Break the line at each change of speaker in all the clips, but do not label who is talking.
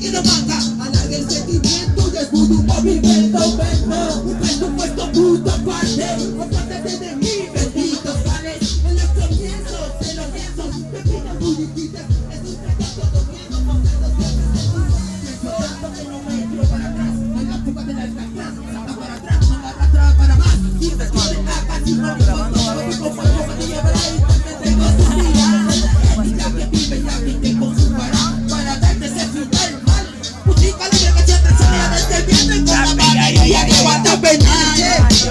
que no manda. Alarga el sentimiento y es muy un movimiento, vendo. Un presupuesto puto aparte. Apártate de mí, benditos panes. En los comienzos, de los lienzos, me pican bulliquitas. Es un fracaso comiendo conceptos que siento tanto que no me tiro para atrás. En la fuga de la alcatraz, salta para atrás, no me arrastra para más. Y me esconde acá, sin no me fondo, me pico fuego, me lleva ahí, me tengo su vida. Ya que vive, ya viste con su para darte ese final mal. Música libre que siempre salía desde el vientre con la mano. Y aguanta penal,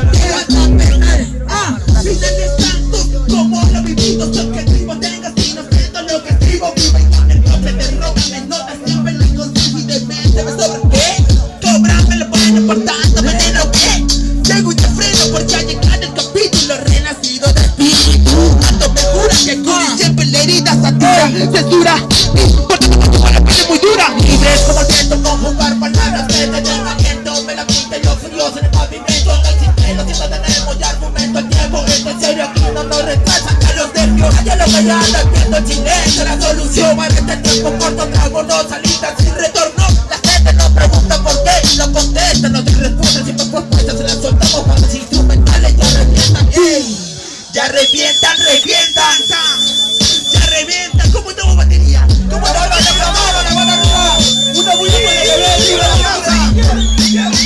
aguanta penal. Dice mis santos, como lo vivido, yo que escribo, tengas y no siento lo que escribo. Vivo y con el profe te roban, me notas siempre la inconscientemente. ¿Me sobra qué? Cóbrame lo bueno, por tanto, veneno que llego y te freno porque al llegar el capítulo renacido de espíritu. Tanto me jura que cura siempre la herida satura, censura. Porque tu la piel muy dura. Y ves como siento conjugar palabras que te den aliento. Me la pinta yo furioso en el pavimento. No siento tenemos ya argumento. El tiempo es en serio, aquí no nos retrasan ya los nervios. Allá lo que ya anda entiendo el silencio. La solución a este tiempo corto trago, no salida sin retorno. La gente nos pregunta por qué y no contesta. No te responden siempre propuestas. Se las soltamos cuando las instrumentales ya revientan. Ya revientan, revientan. Ya revientan. ¿Cómo estamos batería? ¿Cómo estamos la van a robar? Una muy buena que ve arriba la casa.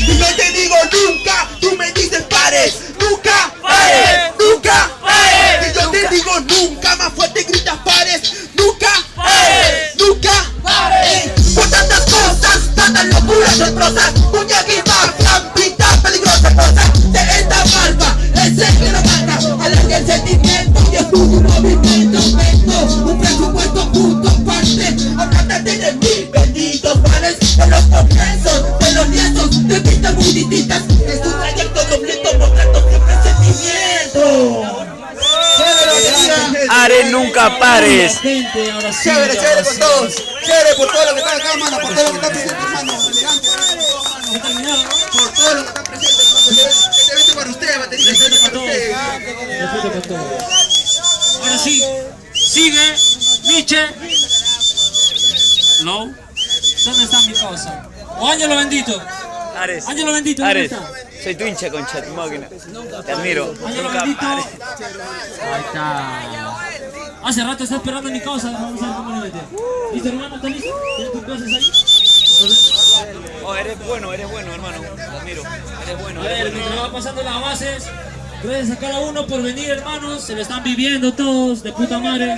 Y yo te digo nunca, tú me dices pares. Nunca pares, nunca pares. Y yo te digo nunca, más fuerte gritas pares. Nunca pares, nunca pares. Por tantas cosas, tantas locuras sorpresas. Muñeca y marca, pinta peligrosas cosas. De esta marca, ese que lo manda. Alarga el sentimiento y es un movimiento. Un presupuesto punto aparte. Apártate de mí, benditos panes. De los comienzos, de los lienzos, de pistas muy distintas. Es un trayecto completo mostrando siempre sentimiento.
Are, nunca pares.
Chévere,
Chévere por todos. Chévere por todo lo que está acá, mano. Por todo lo que está presente, mano. Elegante, por todo lo que está presente, mano. Este evento para usted, batería. Este evento para usted.
Ahora sí, sigue Miche. No. ¿Dónde está mi causa? O Ángelo Bendito.
Ares.
Ángelo Bendito, ¿dónde
Ares.
está?
Soy tu hincha, concha, tu máquina. Te admiro.
Ángelo
Nunca
Bendito.
pares.
Ahí está. Hace rato está esperando mi causa. Vamos a ver cómo le mete. ¿Listo, hermano? ¿Está listo? ¿Tienes tus clases ahí?
Oh, eres bueno, hermano. Te admiro. Eres bueno,
A ver,
eres
mientras
bueno.
va pasando las bases, gracias a cada uno por venir, hermanos. Se lo están viviendo todos de puta madre.